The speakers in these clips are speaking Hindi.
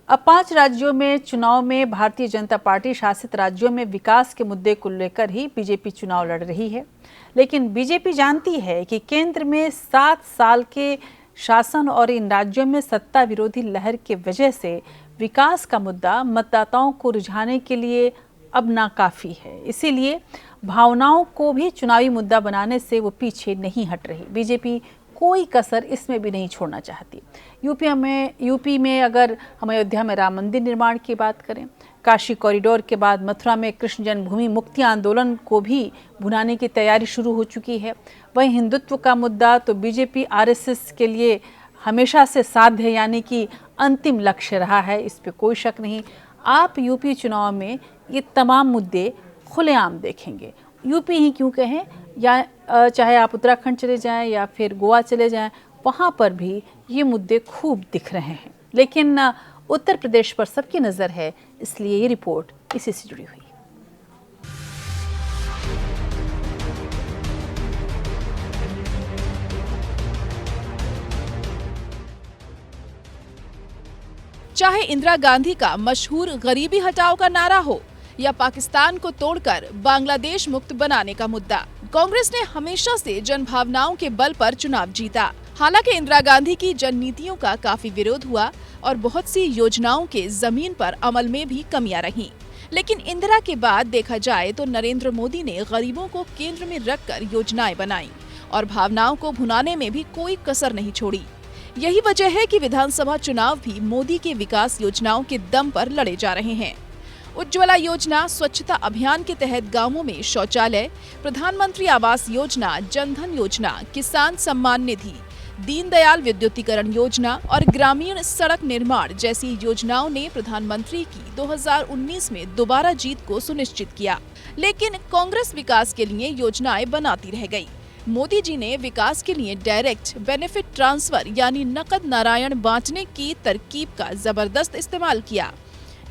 अब 5 राज्यों में चुनाव में भारतीय जनता पार्टी शासित राज्यों में विकास के मुद्दे को लेकर ही बीजेपी चुनाव लड़ रही है। लेकिन बीजेपी जानती है कि केंद्र में 7 साल के शासन और इन राज्यों में सत्ता विरोधी लहर के वजह से विकास का मुद्दा मतदाताओं को रिझाने के लिए अब नाकाफी है। इसीलिए भावनाओं को भी चुनावी मुद्दा बनाने से वो पीछे नहीं हट रही। बीजेपी कोई कसर इसमें भी नहीं छोड़ना चाहती। यूपी में अगर हम अयोध्या में राम मंदिर निर्माण की बात करें, काशी कॉरिडोर के बाद मथुरा में कृष्ण जन्मभूमि मुक्ति आंदोलन को भी भुनाने की तैयारी शुरू हो चुकी है। वहीं हिंदुत्व का मुद्दा तो बीजेपी आरएसएस के लिए हमेशा से साध्य यानी कि अंतिम लक्ष्य रहा है, इस पर कोई शक नहीं। आप यूपी चुनाव में ये तमाम मुद्दे खुलेआम देखेंगे। यूपी ही क्यों कहें, या चाहे आप उत्तराखंड चले जाएं या फिर गोवा चले जाएं, वहाँ पर भी ये मुद्दे खूब दिख रहे हैं। लेकिन उत्तर प्रदेश पर सबकी नज़र है, इसलिए ये रिपोर्ट इसी से जुड़ी हुई। चाहे इंदिरा गांधी का मशहूर गरीबी हटाओ का नारा हो या पाकिस्तान को तोड़कर बांग्लादेश मुक्त बनाने का मुद्दा, कांग्रेस ने हमेशा से जनभावनाओं के बल पर चुनाव जीता। हालांकि इंदिरा गांधी की जननीतियों का काफी विरोध हुआ और बहुत सी योजनाओं के जमीन पर अमल में भी कमियां रहीं। लेकिन इंदिरा के बाद देखा जाए तो नरेंद्र मोदी ने गरीबों को केंद्र में रखकर योजनाएं बनाई और भावनाओं को भुनाने में भी कोई कसर नहीं छोड़ी। यही वजह है कि विधानसभा चुनाव भी मोदी के विकास योजनाओं के दम पर लड़े जा रहे हैं। उज्ज्वला योजना, स्वच्छता अभियान के तहत गांवों में शौचालय, प्रधानमंत्री आवास योजना, जनधन योजना, किसान सम्मान निधि, दीनदयाल विद्युतीकरण योजना और ग्रामीण सड़क निर्माण जैसी योजनाओं ने प्रधानमंत्री की 2019 में दोबारा जीत को सुनिश्चित किया। लेकिन कांग्रेस विकास के लिए योजनाएं बनाती रह गई। मोदी जी ने विकास के लिए डायरेक्ट बेनिफिट ट्रांसफर यानी नकद नारायण बांटने की तरकीब का जबरदस्त इस्तेमाल किया।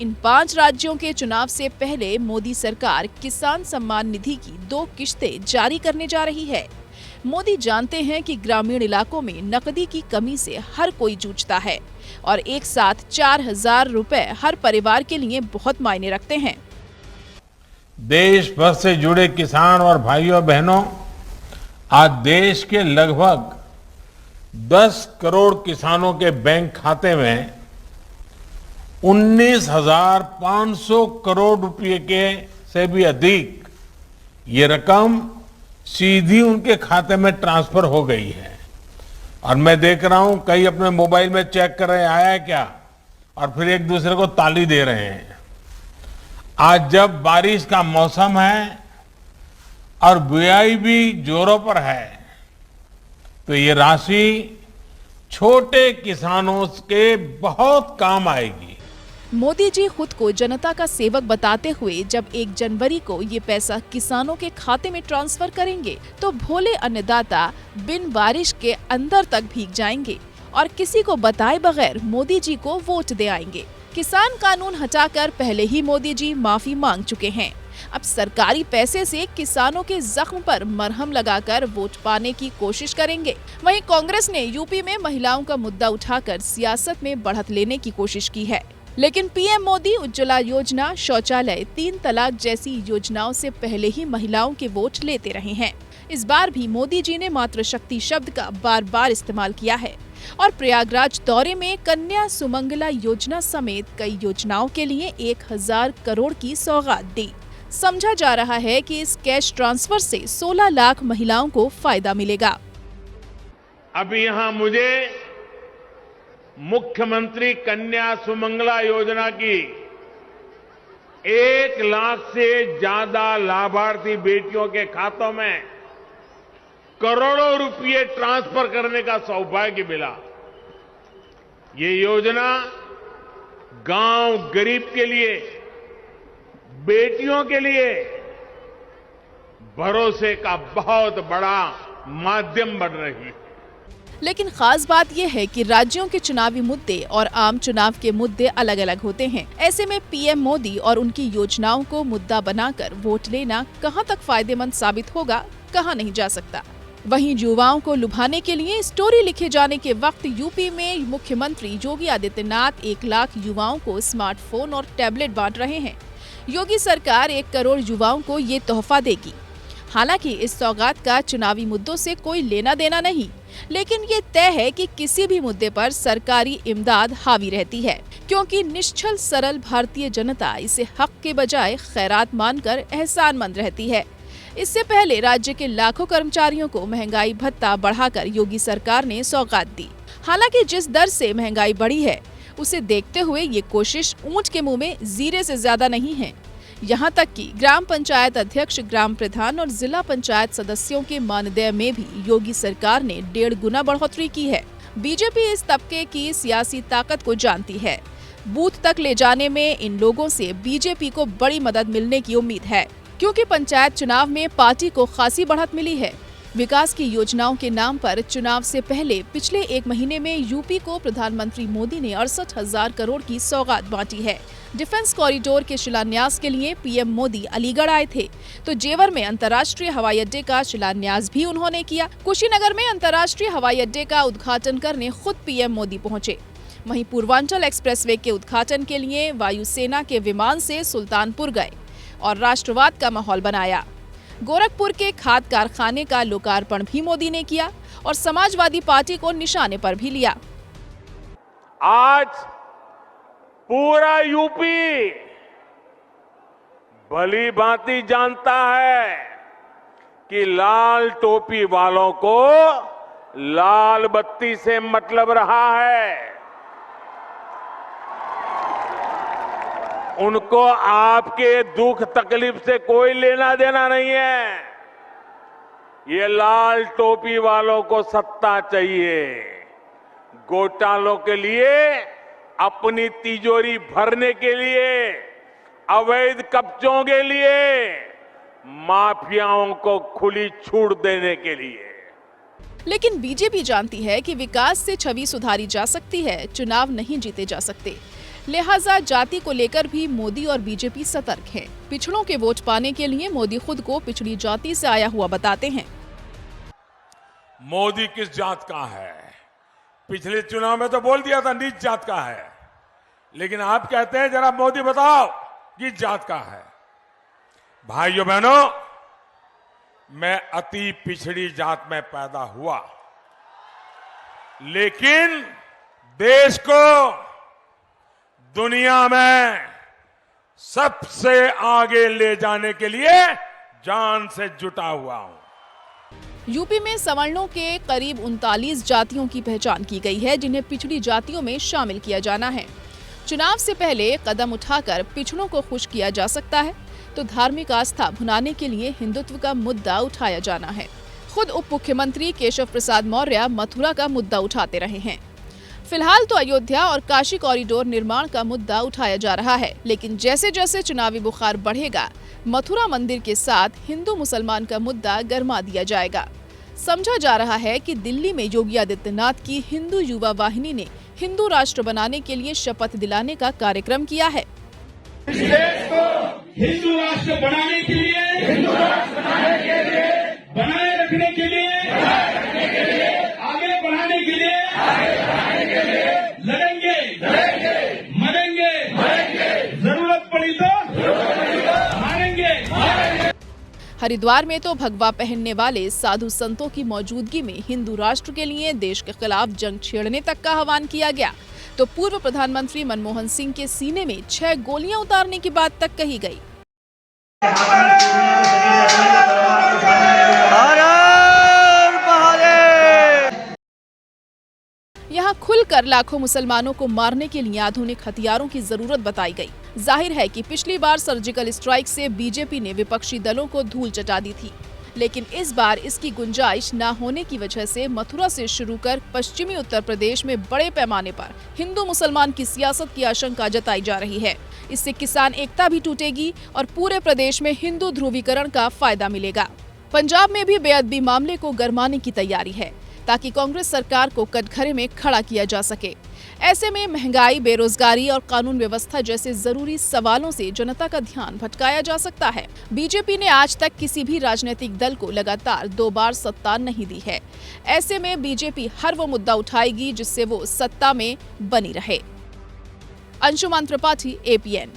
इन 5 राज्यों के चुनाव से पहले मोदी सरकार किसान सम्मान निधि की 2 किश्तें जारी करने जा रही है। मोदी जानते हैं कि ग्रामीण इलाकों में नकदी की कमी से हर कोई जूझता है और एक साथ 4,000 रुपए हर परिवार के लिए बहुत मायने रखते हैं। देश भर से जुड़े किसान और भाइयों बहनों, आज देश के लगभग 10 करोड़ किसानों के बैंक खाते में 19,500 करोड़ रुपए के से भी अधिक ये रकम सीधी उनके खाते में ट्रांसफर हो गई है। और मैं देख रहा हूं कई अपने मोबाइल में चेक कर रहे हैं आया है क्या, और फिर एक दूसरे को ताली दे रहे हैं। आज जब बारिश का मौसम है और बुआई भी जोरों पर है, तो ये राशि छोटे किसानों के बहुत काम आएगी। मोदी जी खुद को जनता का सेवक बताते हुए जब 1 जनवरी को ये पैसा किसानों के खाते में ट्रांसफर करेंगे तो भोले अन्नदाता बिन बारिश के अंदर तक भीग जाएंगे और किसी को बताए बगैर मोदी जी को वोट दे आएंगे। किसान कानून हटाकर पहले ही मोदी जी माफी मांग चुके हैं। अब सरकारी पैसे से किसानों के जख्म पर मरहम लगाकर वोट पाने की कोशिश करेंगे। वहीं कांग्रेस ने यूपी में महिलाओं का मुद्दा उठाकर सियासत में बढ़त लेने की कोशिश की है। लेकिन पीएम मोदी उज्ज्वला योजना, शौचालय, 3 तलाक जैसी योजनाओं से पहले ही महिलाओं के वोट लेते रहे हैं। इस बार भी मोदी जी ने मातृशक्ति शब्द का बार-बार इस्तेमाल किया है और प्रयागराज दौरे में कन्या सुमंगला योजना समेत कई योजनाओं के लिए 1,000 करोड़ की सौगात दी। समझा जा रहा है कि इस कैश ट्रांसफर से 16 लाख महिलाओं को फायदा मिलेगा। अभी यहाँ मुझे मुख्यमंत्री कन्या सुमंगला योजना की 1 लाख से ज्यादा लाभार्थी बेटियों के खातों में करोड़ों रुपए ट्रांसफर करने का सौभाग्य मिला। ये योजना गांव गरीब के लिए, बेटियों के लिए भरोसे का बहुत बड़ा माध्यम बन रही है। लेकिन खास बात यह है कि राज्यों के चुनावी मुद्दे और आम चुनाव के मुद्दे अलग अलग होते हैं। ऐसे में पीएम मोदी और उनकी योजनाओं को मुद्दा बनाकर वोट लेना कहां तक फायदेमंद साबित होगा, कहा नहीं जा सकता। वहीं युवाओं को लुभाने के लिए स्टोरी लिखे जाने के वक्त यूपी में मुख्यमंत्री योगी आदित्यनाथ 1 लाख युवाओं को स्मार्टफोन और टैबलेट बांट रहे हैं। योगी सरकार 1 करोड़ युवाओं को ये तोहफा देगी। हालांकि इस सौगात का चुनावी मुद्दों से कोई लेना देना नहीं, लेकिन ये तय है कि किसी भी मुद्दे पर सरकारी इमदाद हावी रहती है, क्योंकि निश्चल सरल भारतीय जनता इसे हक के बजाय खैरात मानकर एहसानमंद रहती है। इससे पहले राज्य के लाखों कर्मचारियों को महंगाई भत्ता बढ़ाकर योगी सरकार ने सौगात दी। हालांकि जिस दर से महंगाई बढ़ी है, उसे देखते हुए ये कोशिश ऊंट के मुंह में जीरे से ज्यादा नहीं है। यहाँ तक कि ग्राम पंचायत अध्यक्ष, ग्राम प्रधान और जिला पंचायत सदस्यों के मानदेय में भी योगी सरकार ने 1.5 गुना बढ़ोतरी की है। बीजेपी इस तबके की सियासी ताकत को जानती है। बूथ तक ले जाने में इन लोगों से बीजेपी को बड़ी मदद मिलने की उम्मीद है, क्योंकि पंचायत चुनाव में पार्टी को खासी बढ़त मिली है। विकास की योजनाओं के नाम पर चुनाव से पहले पिछले 1 महीने में यूपी को प्रधानमंत्री मोदी ने 68,000 करोड़ की सौगात बांटी है। डिफेंस कॉरिडोर के शिलान्यास के लिए पीएम मोदी अलीगढ़ आए थे, तो जेवर में अंतर्राष्ट्रीय हवाई अड्डे का शिलान्यास भी उन्होंने किया। कुशीनगर में अंतर्राष्ट्रीय हवाई अड्डे का उद्घाटन करने खुद पीएम मोदी पहुंचे। वहीं पूर्वांचल एक्सप्रेसवे के उद्घाटन के लिए वायुसेना के विमान से सुल्तानपुर गए और राष्ट्रवाद का माहौल बनाया। गोरखपुर के खाद कारखाने का लोकार्पण भी मोदी ने किया और समाजवादी पार्टी को निशाने पर भी लिया। आज पूरा यूपी भली भांति जानता है कि लाल टोपी वालों को लाल बत्ती से मतलब रहा है। उनको आपके दुख तकलीफ से कोई लेना देना नहीं है। ये लाल टोपी वालों को सत्ता चाहिए। घोटालों के लिए, अपनी तिजोरी भरने के लिए, अवैध कब्जों के लिए, माफियाओं को खुली छूट देने के लिए। लेकिन बीजेपी जानती है कि विकास से छवि सुधारी जा सकती है, चुनाव नहीं जीते जा सकते। लिहाजा जाति को लेकर भी मोदी और बीजेपी सतर्क हैं। पिछड़ों के वोट पाने के लिए मोदी खुद को पिछड़ी जाति से आया हुआ बताते हैं। मोदी किस जात का है? पिछले चुनाव में तो बोल दिया था नीच जात का है, लेकिन आप कहते हैं जरा मोदी बताओ किस जात का है। भाइयों बहनों, मैं अति पिछड़ी जात में पैदा हुआ, लेकिन देश को दुनिया में सबसे आगे ले जाने के लिए जान से जुटा हुआ हूं। यूपी में सवर्णों के करीब 39 जातियों की पहचान की गई है, जिन्हें पिछड़ी जातियों में शामिल किया जाना है। चुनाव से पहले कदम उठाकर पिछड़ों को खुश किया जा सकता है, तो धार्मिक आस्था भुनाने के लिए हिंदुत्व का मुद्दा उठाया जाना है। खुद उप मुख्यमंत्री केशव प्रसाद मौर्य मथुरा का मुद्दा उठाते रहे हैं। फिलहाल तो अयोध्या और काशी कॉरिडोर निर्माण का मुद्दा उठाया जा रहा है, लेकिन जैसे जैसे चुनावी बुखार बढ़ेगा, मथुरा मंदिर के साथ हिंदू मुसलमान का मुद्दा गरमा दिया जाएगा। समझा जा रहा है कि दिल्ली में योगी आदित्यनाथ की हिंदू युवा वाहिनी ने हिंदू राष्ट्र बनाने के लिए शपथ दिलाने का कार्यक्रम किया है। इस देश को हिंदू राष्ट्र बनाने के लिए, बनाए रखने के लिए, आगे बढ़ाने के लिए लड़ेंगे, मरेंगे, जरूरत पड़ी तो हारेंगे। हरिद्वार में तो भगवा पहनने वाले साधु संतों की मौजूदगी में हिंदू राष्ट्र के लिए देश के खिलाफ जंग छेड़ने तक का आह्वान किया गया, तो पूर्व प्रधानमंत्री मनमोहन सिंह के सीने में 6 गोलियां उतारने की बात तक कही गई। यहाँ खुलकर लाखों मुसलमानों को मारने के लिए आधुनिक हथियारों की जरूरत बताई गई। जाहिर है कि पिछली बार सर्जिकल स्ट्राइक से बीजेपी ने विपक्षी दलों को धूल चटा दी थी, लेकिन इस बार इसकी गुंजाइश न होने की वजह से मथुरा से शुरू कर पश्चिमी उत्तर प्रदेश में बड़े पैमाने पर हिंदू मुसलमान की सियासत की आशंका जताई जा रही है। इससे किसान एकता भी टूटेगी और पूरे प्रदेश में हिंदू ध्रुवीकरण का फायदा मिलेगा। पंजाब में भी बेअदबी मामले को गरमाने की तैयारी है, ताकि कांग्रेस सरकार को कटघरे में खड़ा किया जा सके। ऐसे में महंगाई, बेरोजगारी और कानून व्यवस्था जैसे जरूरी सवालों से जनता का ध्यान भटकाया जा सकता है। बीजेपी ने आज तक किसी भी राजनीतिक दल को लगातार 2 बार सत्ता नहीं दी है। ऐसे में बीजेपी हर वो मुद्दा उठाएगी जिससे वो सत्ता में बनी रहे। अंशुमान त्रिपाठी, APN।